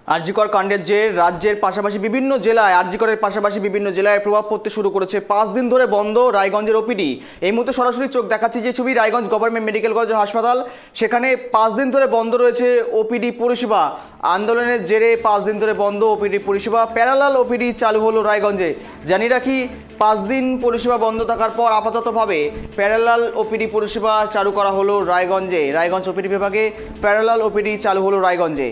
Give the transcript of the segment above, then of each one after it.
আরজিকর কাণ্ডের যে রাজ্যের পাশাপাশি বিভিন্ন জেলায় আরজিকরের পাশাপাশি বিভিন্ন জেলায় প্রভাব পড়তে শুরু করেছে। 5 দিন ধরে বন্ধ রায়গঞ্জের ওপিডি। এই মুহূর্তে সরাসরি চোখ দেখাচ্ছি যে ছবি, রায়গঞ্জ গভর্নমেন্ট মেডিকেল কলেজ হাসপাতাল, সেখানে 5 দিন ধরে বন্ধ রয়েছে ওপিডি পরিষেবা। আন্দোলনের জেরে 5 দিন ধরে বন্ধ ওপিডি পরিষেবা। প্যারালাল ওপিডি চালু হলো রায়গঞ্জে। জানি রাখি, 5 দিন পরিষেবা বন্ধ থাকার পর আপাততভাবে প্যারালাল ওপিডি পরিষেবা চালু করা হলো রায়গঞ্জে। রায়গঞ্জ ওপিডি বিভাগে প্যারালাল ওপিডি চালু হলো রায়গঞ্জে।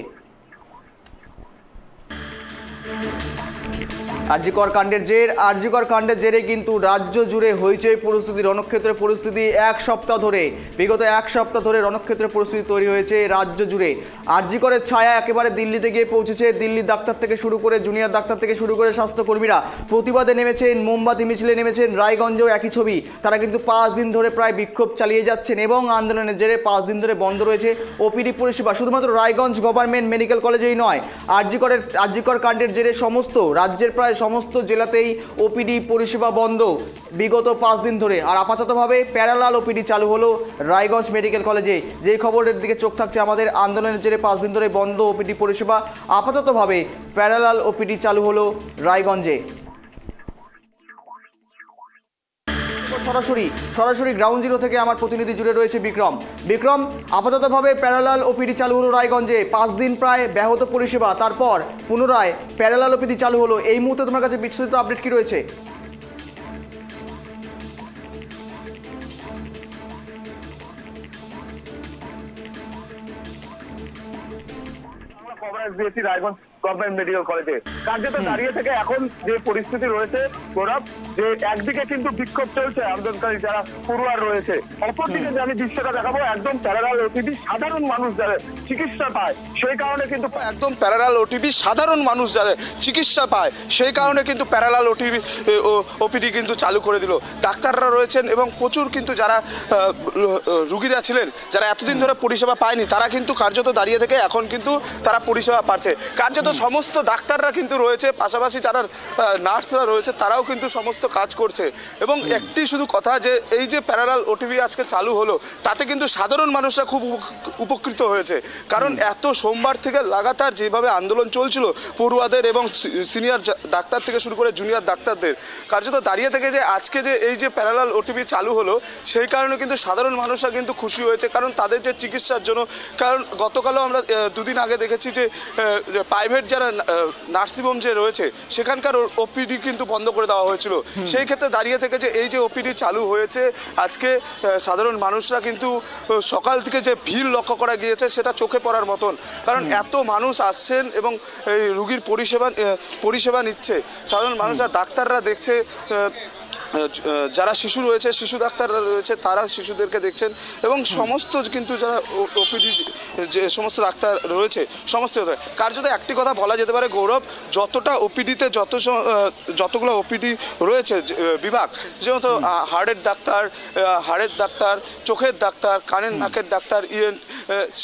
আরজিকর কাণ্ডের জেরে কিন্তু রাজ্য জুড়ে হইচই পরিস্থিতি, রণক্ষেত্রের পরিস্থিতি। বিগত এক সপ্তাহ ধরে রণক্ষেত্রের পরিস্থিতি তৈরি হয়েছে রাজ্য জুড়ে। আরজিকরের ছায়া একেবারে দিল্লিতে গিয়ে পৌঁছেছে। দিল্লির ডাক্তার থেকে শুরু করে জুনিয়র ডাক্তার থেকে শুরু করে স্বাস্থ্যকর্মীরা প্রতিবাদে নেমেছেন, মোমবাতি মিছিলে নেমেছেন। রায়গঞ্জেও একই ছবি। তারা কিন্তু 5 দিন ধরে প্রায় বিক্ষোভ চালিয়ে যাচ্ছেন এবং আন্দোলনের জেরে 5 দিন ধরে বন্ধ রয়েছে ওপিডি পরিষেবা। শুধুমাত্র রায়গঞ্জ গভর্নমেন্ট মেডিকেল কলেজেই নয়, আরজিকর কাণ্ডের জেরে সমস্ত রাজ্যের প্রায় সমস্ত জেলাতেই ওপিডি পরিষেবা বন্ধ বিগত 5 দিন ধরে। আর আপাততভাবে প্যারালাল ওপিডি চালু হলো রায়গঞ্জ মেডিকেল কলেজে। যেই খবরের দিকে চোখ থাকছে আমাদের, আন্দোলনের জেরে 5 দিন ধরে বন্ধ ওপিডি পরিষেবা, আপাততভাবে প্যারালাল ওপিডি চালু হলো রায়গঞ্জে। সরাসরি গ্রাউন্ড জিরো থেকে আমার প্রতিনিধি জুড়ে রয়েছে বিক্রম। আপাততভাবে প্যারালাল ওপিডি চালু হলো রায়গঞ্জে। 5 দিন প্রায় ব্যাহত পরিষেবা, তারপর পুনরায় প্যারালাল ওপিডি চালু হলো। এই মুহূর্তে তোমার কাছে বিস্তারিত আপডেট কি রয়েছে? রায়গঞ্জ গভর্নমেন্ট মেডিকেল কলেজে কার্যত দাঁড়িয়ে থেকে এখন যে পরিস্থিতি রয়েছে গৌরব, যে একদিকে কিন্তু বিক্ষোভ চলছে আন্দোলনকারী যারা পড়ুয়ার রয়েছে, অপরদিকে আমি দৃশ্যটা দেখাবো একদম প্যারালাল ওটিডি সাধারণ মানুষ যারা চিকিৎসা পায় সেই কারণে কিন্তু প্যারালাল ওপিডি কিন্তু চালু করে দিল। ডাক্তাররা রয়েছেন এবং প্রচুর কিন্তু যারা রুগীরা ছিলেন, যারা এতদিন ধরে পরিষেবা পায়নি, তারা কিন্তু কার্যত দাঁড়িয়ে থেকে এখন কিন্তু তারা পরিষেবা পাচ্ছে। কার্যত সমস্ত ডাক্তাররা কিন্তু রয়েছে, পাশাপাশি যারা নার্সরা রয়েছে তারাও কিন্তু সমস্ত কাজ করছে। এবং একটি শুধু কথা, যে এই যে প্যারালাল ওটিডি আজকে চালু হলো, তাতে কিন্তু সাধারণ মানুষরা খুব উপকৃত হয়েছে। কারণ এত সোমবার থেকে লাগাতার যেভাবে আন্দোলন চলছিল পড়ুয়াদের এবং সিনিয়র ডাক্তার থেকে শুরু করে জুনিয়র ডাক্তারদের, কার্যত দাঁড়িয়ে থেকে যে আজকে যে এই যে প্যারালাল ওটিডি চালু হলো, সেই কারণে কিন্তু সাধারণ মানুষরা কিন্তু খুশি হয়েছে। কারণ তাদের যে চিকিৎসার জন্য, কারণ গতকালও আমরা 2 দিন আগে দেখেছি যে প্রাইভেট যারা নার্সিংহোম যে রয়েছে সেখানকার ওপিডি কিন্তু বন্ধ করে দেওয়া হয়েছিল। সেই ক্ষেত্রে দাঁড়িয়ে থেকে যে এই যে ওপিডি চালু হয়েছে, আজকে সাধারণ মানুষরা কিন্তু সকাল থেকে যে ভিড় লক্ষ্য করা গিয়েছে সেটা চোখে পড়ার মতন। কারণ এত মানুষ আসছেন এবং এই রুগীর পরিষেবা নিচ্ছে। সাধারণ মানুষরা, ডাক্তাররা দেখছে, যারা শিশু রয়েছে, শিশু ডাক্তাররা রয়েছে, তারা শিশুদেরকে দেখছেন এবং সমস্ত কিন্তু যারা ওপিডি যে সমস্ত ডাক্তার রয়েছে সমস্ত কার্যত একটি কথা বলা যেতে পারে গৌরব, যতটা ওপিডিতে যতগুলো ওপিডি রয়েছে বিভাগ, যেমন হার্টের ডাক্তার, চোখের ডাক্তার, কানের নাকের ডাক্তার,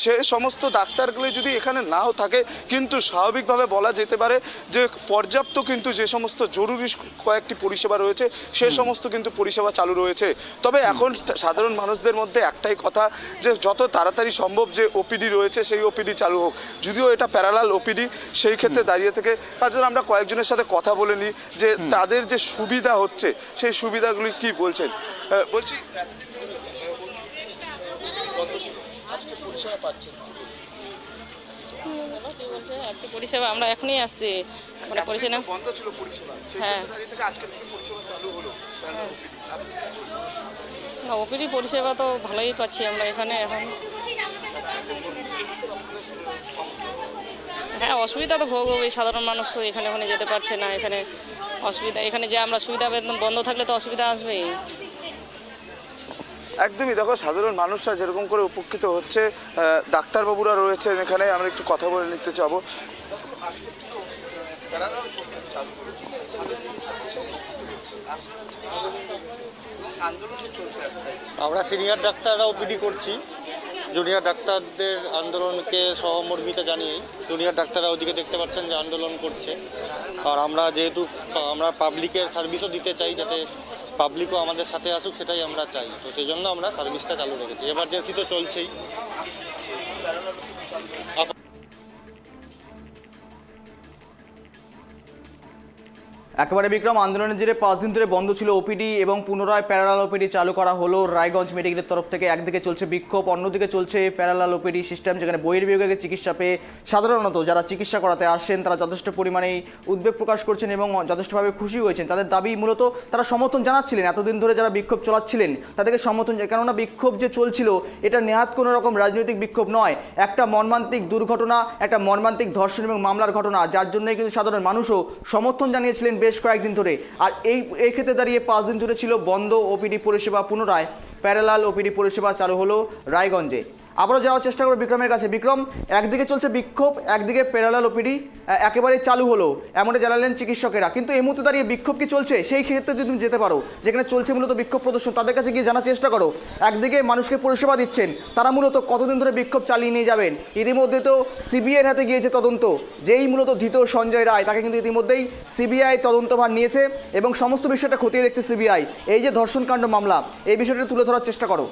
সে সমস্ত ডাক্তারগুলি যদি এখানে নাও থাকে, কিন্তু স্বাভাবিকভাবে বলা যেতে পারে যে পর্যাপ্ত কিন্তু যে সমস্ত জরুরি কয়েকটি পরিষেবা রয়েছে সে সমস্ত কিন্তু পরিষেবা চালু রয়েছে। তবে এখন সাধারণ মানুষদের মধ্যে একটাই কথা, যে যত তাড়াতাড়ি সম্ভব যে ওপিডি রয়েছে সেই ওপিডি চালু হোক। যদিও এটা প্যারালাল ওপিডি, সেই ক্ষেত্রে দাঁড়িয়ে থেকে তার জন্য আমরা কয়েকজনের সাথে কথা বলে নিই যে তাদের যে সুবিধা হচ্ছে সেই সুবিধাগুলি কি বলছেন। বলছি, পরিষেবা পাচ্ছেন? পরিষেবা আমরা এখনই আসছি, আমরা পরিষেবা বন্ধ ছিল পরিষেবা, হ্যাঁ আজকের থেকে পরিষেবা চালু হলো। না, ওপিডি পরিষেবা তো ভালোই পাচ্ছি আমরা এখানে এখন। হ্যাঁ, অসুবিধা তো ভোগ হবে, সাধারণ মানুষ তো এখানে যেতে পারছে না। এখানে অসুবিধা, এখানে যে আমরা সুবিধা বন্ধ থাকলে তো অসুবিধা আসবেই। একদমই, দেখো সাধারণ মানুষরা যেরকম করে উপকৃত হচ্ছে, ডাক্তারবাবুরা রয়েছেন এখানে, আমরা একটু কথা বলে নিতে চাবো। আমরা সিনিয়র ডাক্তাররা ওপিডি করছি, জুনিয়র ডাক্তারদের আন্দোলনকে সহমর্মিতা জানিয়ে জুনিয়র ডাক্তাররা ওদিকে দেখতে পাচ্ছেন যে আন্দোলন করছে। আর আমরা যেহেতু আমরা পাবলিকের সার্ভিসও দিতে চাই, যাতে পাবলিকও আমাদের সাথে আসুক, সেটাই আমরা চাই। তো সেই জন্য আমরা সার্ভিসটা চালু রেখেছি। এমার্জেন্সি তো চলছেই। একেবারে বিক্রম, আন্দোলনের জেরে 5 দিন ধরে বন্ধ ছিল ওপিডি এবং পুনরায় প্যারালাল ওপিডি চালু করা হলো রায়গঞ্জ মেডিকেলের তরফ থেকে। একদিকে চলছে বিক্ষোভ, অন্যদিকে চলছে প্যারালাল ওপিডি সিস্টেম, যেখানে বহির্বিভাগে চিকিৎসা পেয়ে সাধারণত যারা চিকিৎসা করাতে আসছেন তারা যথেষ্ট পরিমাণে উদ্বেগ প্রকাশ করছেন এবং যথেষ্টভাবে খুশি হয়েছেন। তাদের দাবি মূলত তারা সমর্থন জানাচ্ছিলেন, এতদিন ধরে যারা বিক্ষোভ চালাচ্ছিলেন তাদেরকে সমর্থন, কেননা বিক্ষোভ যে চলছিল এটা নেহাত কোনো রকম রাজনৈতিক বিক্ষোভ নয়, একটা মর্মান্তিক দুর্ঘটনা, একটা মর্মান্তিক ধর্ষণ এবং মামলার ঘটনা, যার জন্যই কিন্তু সাধারণ মানুষও সমর্থন জানিয়েছিলেন বেশ কয়েকদিন ধরে। আর এই ক্ষেত্রে দাঁড়িয়ে 5 দিন ধরে ছিল বন্ধ ওপিডি পরিষেবা, পুনরায় প্যারালাল ওপিডি পরিষেবা চালু হলো রায়গঞ্জে। আবারও যাওয়ার চেষ্টা করবো বিক্রমের কাছে। বিক্রম, একদিকে চলছে বিক্ষোভ, একদিকে প্যারালাল ওপিডি একেবারেই চালু হলো এমনটা জানালেন চিকিৎসকেরা, কিন্তু এই মুহূর্তে দাঁড়িয়ে বিক্ষোভ কি চলছে? সেই ক্ষেত্রে যদি তুমি যেতে পারো যেখানে চলছে মূলত বিক্ষোভ প্রদর্শন, তাদের কাছে গিয়ে জানার চেষ্টা করো একদিকে মানুষকে পরিষেবা দিচ্ছেন, তারা মূলত কতদিন ধরে বিক্ষোভ চালিয়ে নিয়ে যাবেন। ইতিমধ্যে তো সিবিআইয়ের হাতে গিয়েছে তদন্ত, যেই মূলত ধৃত সঞ্জয় রায় তাকে কিন্তু ইতিমধ্যেই সিবিআই তদন্তভার নিয়েছে এবং সমস্ত বিষয়টা খতিয়ে দেখছে সিবিআই। এই যে ধর্ষণকাণ্ড মামলা, এই বিষয়টা তুলে ধরার চেষ্টা করো।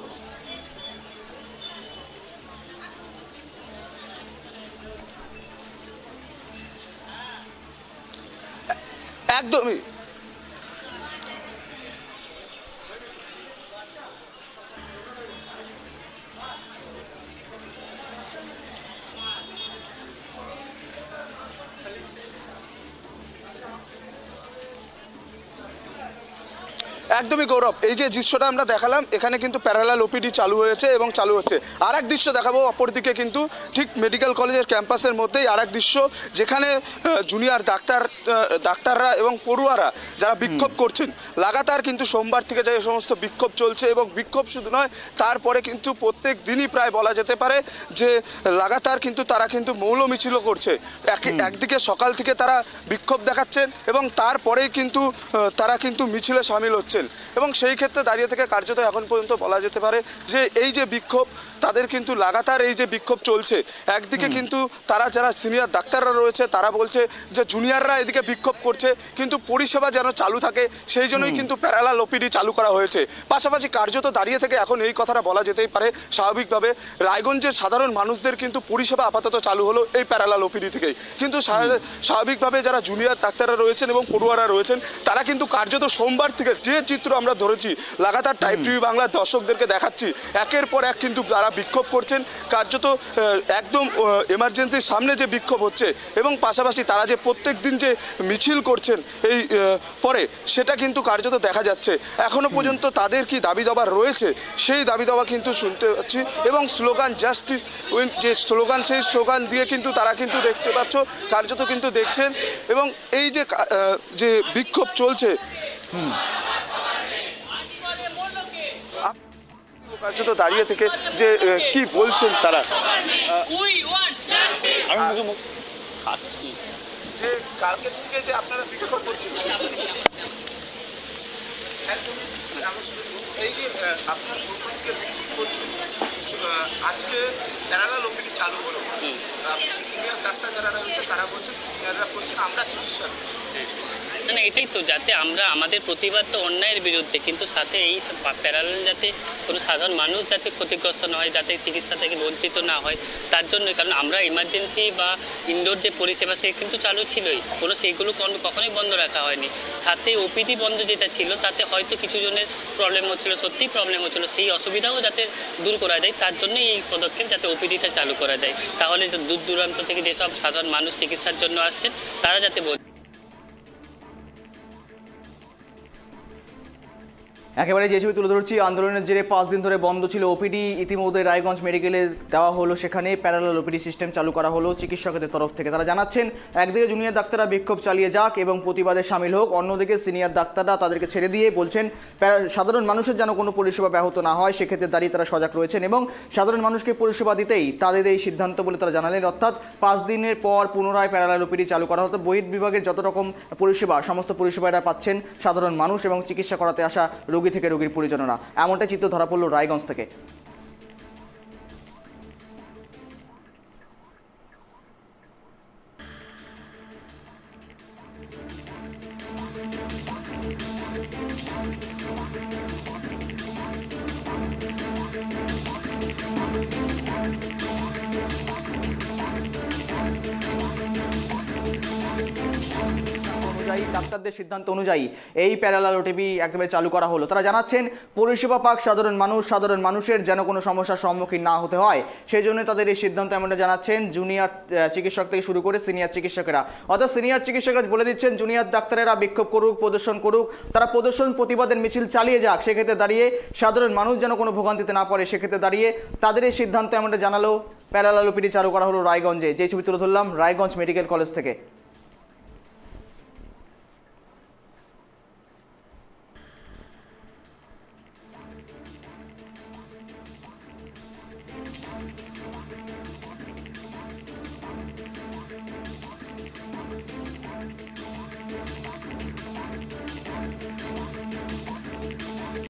একদমই একদমই গৌরব, এই যে দৃশ্যটা আমরা দেখালাম এখানে কিন্তু প্যারালাল ওপিডি চালু হয়েছে এবং চালু হচ্ছে। আর এক দৃশ্য দেখাবো অপরদিকে, কিন্তু ঠিক মেডিকেল কলেজের ক্যাম্পাসের মধ্যেই আর এক দৃশ্য, যেখানে জুনিয়র ডাক্তাররা এবং পড়ুয়ারা যারা বিক্ষোভ করছেন লাগাতার, কিন্তু সোমবার থেকে যে সমস্ত বিক্ষোভ চলছে এবং বিক্ষোভ শুধু নয়, তারপরে কিন্তু প্রত্যেক দিনই প্রায় বলা যেতে পারে যে লাগাতার কিন্তু তারা কিন্তু মৌল মিছিলও করছে। একদিকে সকাল থেকে তারা বিক্ষোভ দেখাচ্ছেন এবং তারপরেই কিন্তু তারা কিন্তু মিছিলে সামিল হচ্ছেন এবং সেই ক্ষেত্রে দাঁড়িয়ে থেকে কার্যত এখন পর্যন্ত বলা যেতে পারে যে এই যে বিক্ষোভ, তাদের কিন্তু লাগাতার এই যে বিক্ষোভ চলছে। একদিকে কিন্তু তারা যারা সিনিয়র ডাক্তাররা রয়েছে তারা বলছে যে জুনিয়ররা এদিকে বিক্ষোভ করছে, কিন্তু পরিষেবা যেন চালু থাকে সেই জন্যই কিন্তু প্যারালাল ওপিডি চালু করা হয়েছে। পাশাপাশি কার্যত দাঁড়িয়ে থেকে এখন এই কথাটা বলা যেতেই পারে স্বাভাবিকভাবে রায়গঞ্জের সাধারণ মানুষদের কিন্তু পরিষেবা আপাতত চালু হলো এই প্যারালাল ওপিডি থেকেই। কিন্তু স্বাভাবিকভাবে যারা জুনিয়র ডাক্তাররা রয়েছেন এবং পড়ুয়ারা রয়েছেন তারা কিন্তু কার্যত সোমবার থেকে যে চিত্র আমরা ধরেছি লাগাতার টাইপ টিভি বাংলার দর্শকদেরকে দেখাচ্ছি, একের পর এক কিন্তু তারা বিক্ষোভ করছেন, কার্যত একদম এমার্জেন্সির সামনে যে বিক্ষোভ হচ্ছে এবং পাশাপাশি তারা যে প্রত্যেক দিন যে মিছিল করছেন এই পরে, সেটা কিন্তু কার্যত দেখা যাচ্ছে। এখনো পর্যন্ত তাদের কি দাবি দাবা রয়েছে সেই দাবি দাবা কিন্তু শুনতে পাচ্ছি এবং স্লোগান জাস্টিস উইন যে স্লোগান, সেই স্লোগান দিয়ে কিন্তু তারা কিন্তু দেখতে পাচ্ছ কার্যত কিন্তু দেখছেন এবং এই যে যে বিক্ষোভ চলছে কার্যত দাঁড়িয়ে থেকে যে কি বলছেন তারা। খাচ্ছি যে কালকে থেকে যে আপনারা বিক্ষোভ করছেন, এই যে আপনারা সরকারকে বিক্ষোভ করছেন, আজকে প্যারালাল ওপিডি চালু হলো, সিনিয়র ডাক্তার যারা রয়েছে তারা বলছেন জুনিয়ররা করছেন আমরা চিকিৎসা না, এটাই তো, যাতে আমরা আমাদের প্রতিবাদ তো অন্যায়ের বিরুদ্ধে, কিন্তু সাথে এই প্যারালাল যাতে কোনো সাধারণ মানুষ যাতে ক্ষতিগ্রস্ত না হয়, যাতে চিকিৎসা থেকে বঞ্চিত না হয় তার জন্য। কারণ আমরা ইমার্জেন্সি বা ইনডোর যে পরিষেবা সে কিন্তু চালু ছিলই, কোনো সেইগুলো কখনোই বন্ধ রাখা হয়নি। সাথে ওপিডি বন্ধ যেটা ছিল তাতে হয়তো কিছু জনের প্রবলেম হচ্ছিলো, সত্যিই প্রবলেম হচ্ছিলো, সেই অসুবিধাও যাতে দূর করা যায় তার জন্যই এই পদক্ষেপ, যাতে ওপিডিটা চালু করা যায়। তাহলে দূর দূরান্ত থেকে যেসব সাধারণ মানুষ চিকিৎসার জন্য আসছেন তারা যাতে একেবারে যে ছবি তুলে ধরছি, আন্দোলনের জেরে 5 দিন ধরে বন্ধ ছিল ওপিডি, ইতিমধ্যে রায়গঞ্জ মেডিকেলে দেওয়া হলো, সেখানে প্যারালাল ওপিডি সিস্টেম চালু করা হলো চিকিৎসকদের তরফ থেকে। তারা জানাচ্ছেন একদিকে জুনিয়র ডাক্তাররা বিক্ষোভ চালিয়ে যাক এবং প্রতিবাদে সামিল হোক, অন্যদিকে সিনিয়র ডাক্তাররা তাদেরকে ছেড়ে দিয়ে বলছেন সাধারণ মানুষের যেন কোনো পরিষেবা ব্যাহত না হয়, সেক্ষেত্রে দাঁড়িয়ে তারা সজাগ রয়েছেন এবং সাধারণ মানুষকে পরিষেবা দিতেই তাদের এই সিদ্ধান্ত বলে তারা জানালেন। অর্থাৎ 5 দিনের পর পুনরায় প্যারালাল ওপিডি চালু করা হতো। বহির্বিভাগের যত রকম পরিষেবা সমস্ত পরিষেবাটা পাচ্ছেন সাধারণ মানুষ এবং চিকিৎসা করাতে আসা রোগী থেকে রোগীর পরিজনরা। এমনটাই চিত্র ধরা পড়ল রায়গঞ্জ থেকে। অনুযায়ী, ডাক্তারদের সিদ্ধান্ত অনুযায়ী এই প্যারালাল ওটিপি একেবারে চালু করা হলো। তারা জানাচ্ছেন পরিষেবা পাক সাধারণ মানুষের যেন কোনো সমস্যার সম্মুখীন না হতে হয়, সেই জন্য তাদের এই সিদ্ধান্ত এমনটা জানাচ্ছেন জুনিয়র চিকিৎসক থেকে শুরু করে সিনিয়র চিকিৎসকেরা। অর্থাৎ সিনিয়র চিকিৎসকরা বলে দিচ্ছেন জুনিয়র ডাক্তারেরা বিক্ষোভ করুক, প্রদর্শন করুক, তারা প্রদর্শন প্রতিবাদের মিছিল চালিয়ে যাক, সেক্ষেত্রে দাঁড়িয়ে সাধারণ মানুষ যেন কোনো ভোগান্তিতে না পড়ে, সেক্ষেত্রে দাঁড়িয়ে তাদের এই সিদ্ধান্ত এমনটা জানালো। প্যারালাল ওপিডি চালু করা হলো রায়গঞ্জে। যে ছবি তুলে ধরলাম রায়গঞ্জ মেডিকেল কলেজ থেকে।